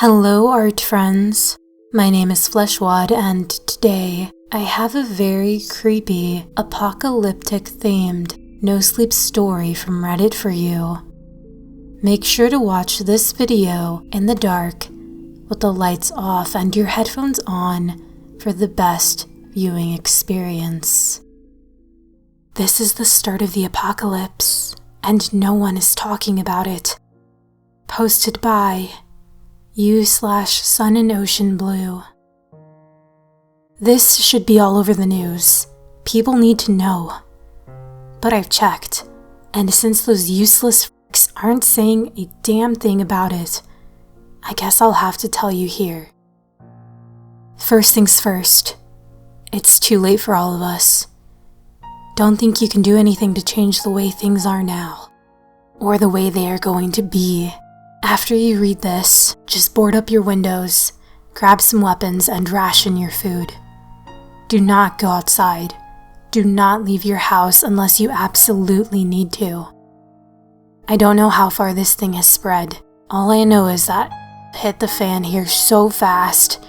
Hello art friends, my name is Fleshwad and today I have a very creepy, apocalyptic themed no sleep story from Reddit for you. Make sure to watch this video in the dark with the lights off and your headphones on for the best viewing experience. This is the start of the apocalypse and no one is talking about it. Posted by u/Sun and Ocean Blue. This should be all over the news. People need to know. But I've checked, and since those useless freaks aren't saying a damn thing about it, I guess I'll have to tell you here. First things first, it's too late for all of us. Don't think you can do anything to change the way things are now, or the way they are going to be. After you read this, just board up your windows, grab some weapons, and ration your food. Do not go outside. Do not leave your house unless you absolutely need to. I don't know how far this thing has spread. All I know is that it hit the fan here so fast.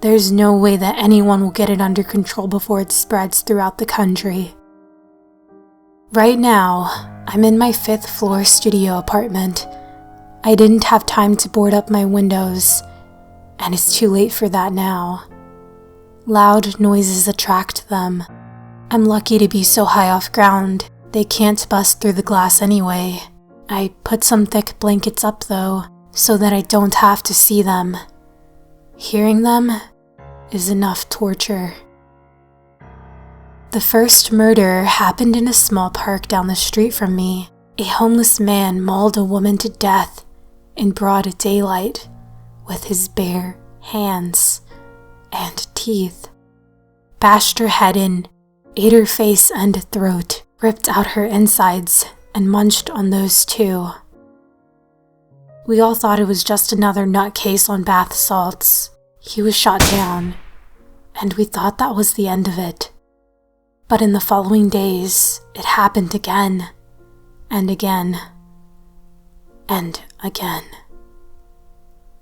There's no way that anyone will get it under control before it spreads throughout the country. Right now, I'm in my 5th floor studio apartment. I didn't have time to board up my windows, and it's too late for that now. Loud noises attract them. I'm lucky to be so high off ground, they can't bust through the glass anyway. I put some thick blankets up though, so that I don't have to see them. Hearing them is enough torture. The first murder happened in a small park down the street from me. A homeless man mauled a woman to death in broad daylight with his bare hands and teeth. Bashed her head in, ate her face and throat, ripped out her insides, and munched on those too. We all thought it was just another nutcase on bath salts. He was shot down, and we thought that was the end of it. But in the following days, it happened again, and again, and again.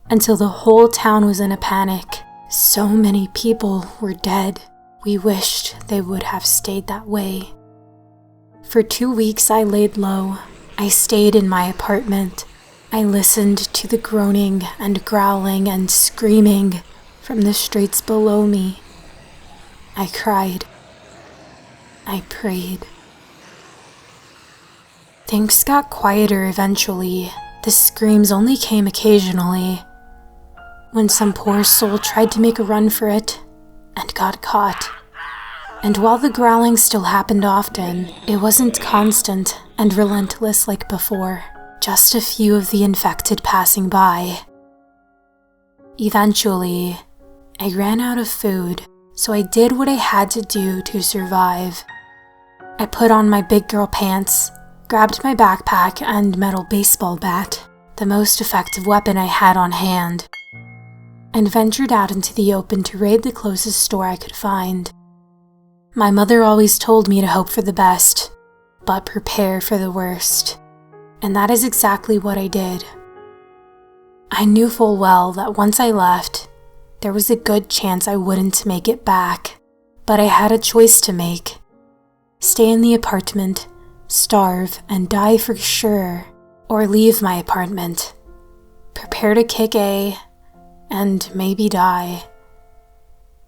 Until the whole town was in a panic. So many people were dead. We wished they would have stayed that way. For 2 weeks I laid low. I stayed in my apartment. I listened to the groaning and growling and screaming from the streets below me. I cried. I prayed. Things got quieter eventually. The screams only came occasionally, when some poor soul tried to make a run for it and got caught. And while the growling still happened often, it wasn't constant and relentless like before, just a few of the infected passing by. Eventually, I ran out of food, so I did what I had to do to survive. I put on my big girl pants, grabbed my backpack and metal baseball bat, the most effective weapon I had on hand, and ventured out into the open to raid the closest store I could find. My mother always told me to hope for the best, but prepare for the worst, and that is exactly what I did. I knew full well that once I left, there was a good chance I wouldn't make it back, but I had a choice to make. Stay in the apartment, starve, and die for sure, or leave my apartment, prepare to kick A, and maybe die.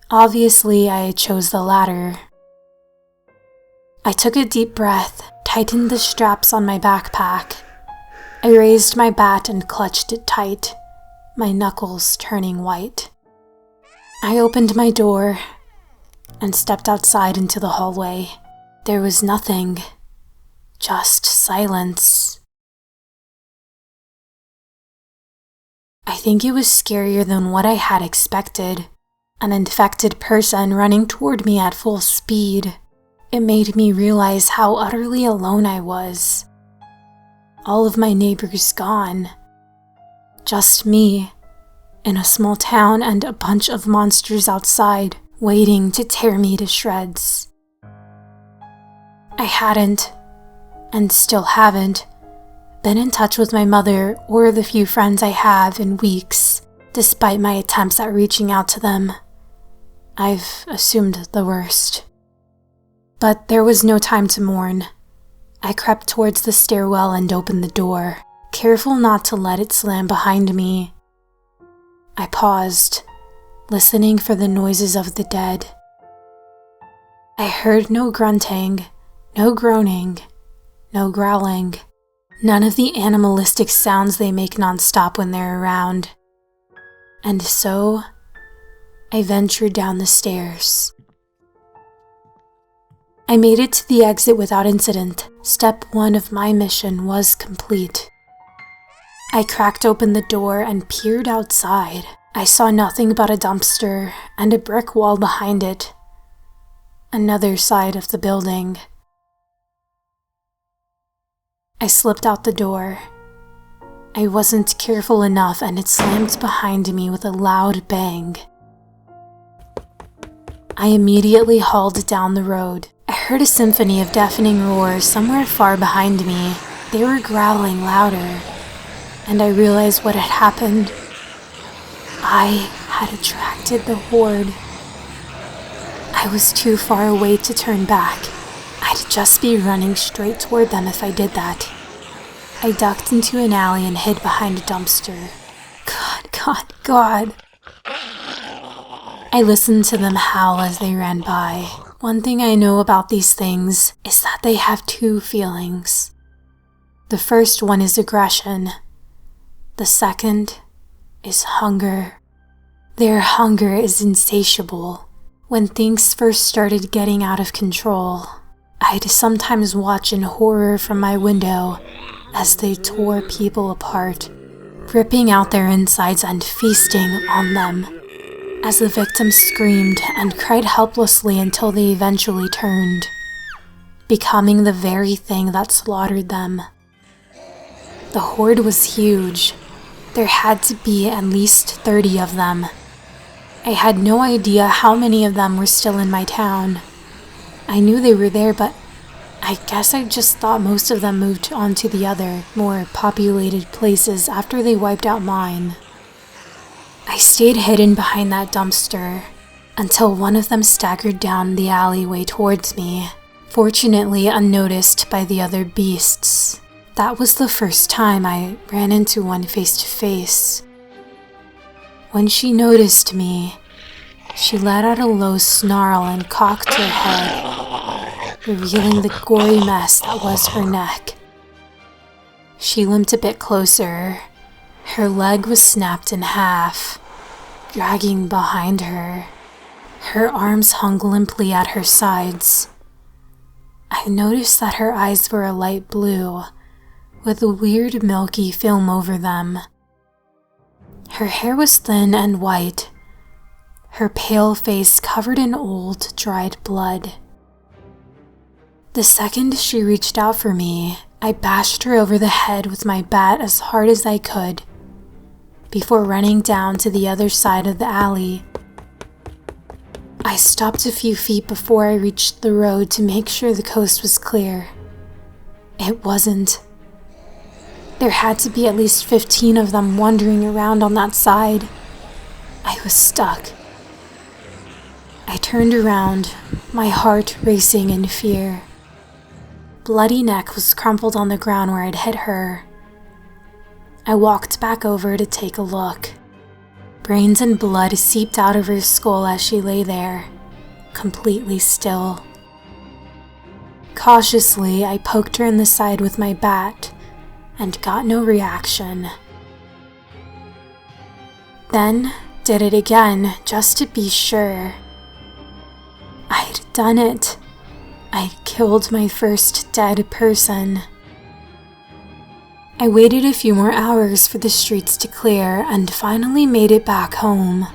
Obviously, I chose the latter. I took a deep breath, tightened the straps on my backpack. I raised my bat and clutched it tight, my knuckles turning white. I opened my door and stepped outside into the hallway. There was nothing. Just silence. I think it was scarier than what I had expected. An infected person running toward me at full speed. It made me realize how utterly alone I was. All of my neighbors gone. Just me, in a small town and a bunch of monsters outside, waiting to tear me to shreds. I hadn't, and still haven't, been in touch with my mother or the few friends I have in weeks, despite my attempts at reaching out to them. I've assumed the worst. But there was no time to mourn. I crept towards the stairwell and opened the door, careful not to let it slam behind me. I paused, listening for the noises of the dead. I heard no grunting, no groaning, no growling, none of the animalistic sounds they make nonstop when they're around. And so, I ventured down the stairs. I made it to the exit without incident. Step 1 of my mission was complete. I cracked open the door and peered outside. I saw nothing but a dumpster and a brick wall behind it. Another side of the building. I slipped out the door. I wasn't careful enough and it slammed behind me with a loud bang. I immediately hauled down the road. I heard a symphony of deafening roars somewhere far behind me. They were growling louder, and I realized what had happened. I had attracted the horde. I was too far away to turn back. I'd just be running straight toward them if I did that. I ducked into an alley and hid behind a dumpster. God. I listened to them howl as they ran by. One thing I know about these things is that they have 2 feelings. The first one is aggression. The second is hunger. Their hunger is insatiable. When things first started getting out of control, I'd sometimes watch in horror from my window as they tore people apart, ripping out their insides and feasting on them, as the victims screamed and cried helplessly until they eventually turned, becoming the very thing that slaughtered them. The horde was huge. There had to be at least 30 of them. I had no idea how many of them were still in my town. I knew they were there, but I guess I just thought most of them moved on to the other, more populated places after they wiped out mine. I stayed hidden behind that dumpster until one of them staggered down the alleyway towards me, fortunately unnoticed by the other beasts. That was the first time I ran into one face to face. When she noticed me, she let out a low snarl and cocked her head, revealing the gory mess that was her neck. She limped a bit closer. Her leg was snapped in half, dragging behind her. Her arms hung limply at her sides. I noticed that her eyes were a light blue, with a weird milky film over them. Her hair was thin and white, her pale face covered in old, dried blood. The second she reached out for me, I bashed her over the head with my bat as hard as I could, before running down to the other side of the alley. I stopped a few feet before I reached the road to make sure the coast was clear. It wasn't. There had to be at least 15 of them wandering around on that side. I was stuck. I turned around, my heart racing in fear. Bloody neck was crumpled on the ground where I'd hit her. I walked back over to take a look. Brains and blood seeped out of her skull as she lay there, completely still. Cautiously, I poked her in the side with my bat and got no reaction. Then did it again, just to be sure. I'd done it. I'd killed my first dead person. I waited a few more hours for the streets to clear and finally made it back home.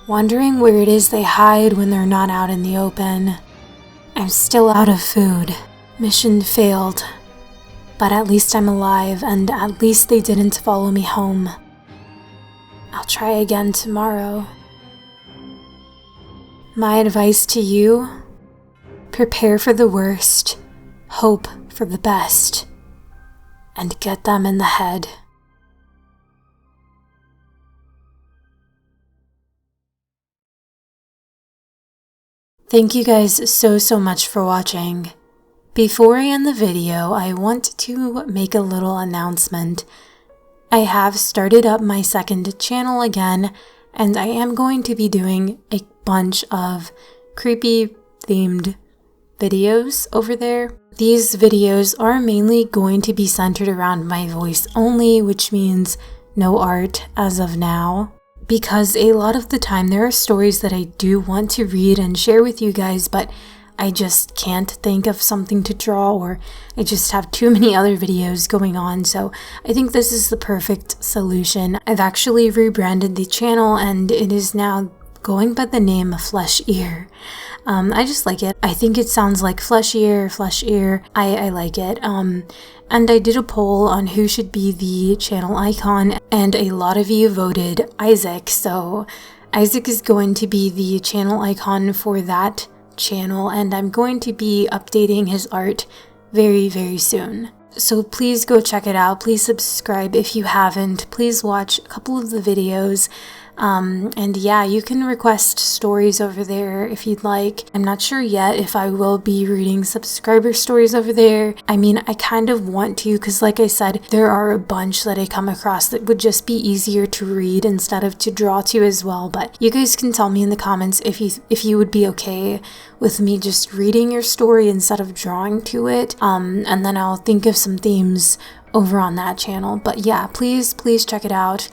Wondering where it is they hide when they're not out in the open. I'm still out of food. Mission failed. But at least I'm alive, and at least they didn't follow me home. I'll try again tomorrow. My advice to you: prepare for the worst, hope for the best, and get them in the head. Thank you guys so much for watching. Before I end the video, I want to make a little announcement. I have started up my second channel again, and I am going to be doing a bunch of creepy themed videos over there. These videos are mainly going to be centered around my voice only, which means no art as of now. Because a lot of the time there are stories that I do want to read and share with you guys, but I just can't think of something to draw, or I just have too many other videos going on, so I think this is the perfect solution. I've actually rebranded the channel and it is now going by the name of Flesh Ear. I just like it. I think it sounds like flesh ear. I like it. And I did a poll on who should be the channel icon, and a lot of you voted Isaac, so Isaac is going to be the channel icon for that channel, and I'm going to be updating his art very soon. So please go check it out. Please subscribe if you haven't. Please watch a couple of the videos. And yeah, you can request stories over there if you'd like. I'm not sure yet if I will be reading subscriber stories over there. I mean, I kind of want to, because like I said, there are a bunch that I come across that would just be easier to read instead of to draw to as well. But you guys can tell me in the comments if you would be okay with me just reading your story instead of drawing to it. And then I'll think of some themes over on that channel. But yeah, please check it out.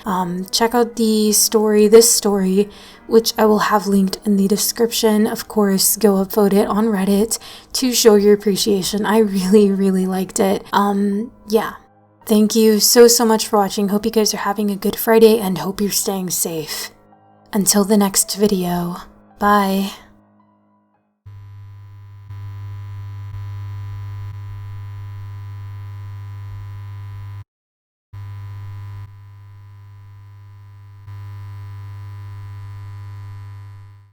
Check out this story, which I will have linked in the description. Of course, go upvote it on Reddit to show your appreciation. I really liked it. Yeah. Thank you so much for watching. Hope you guys are having a good Friday and hope you're staying safe. Until the next video, bye.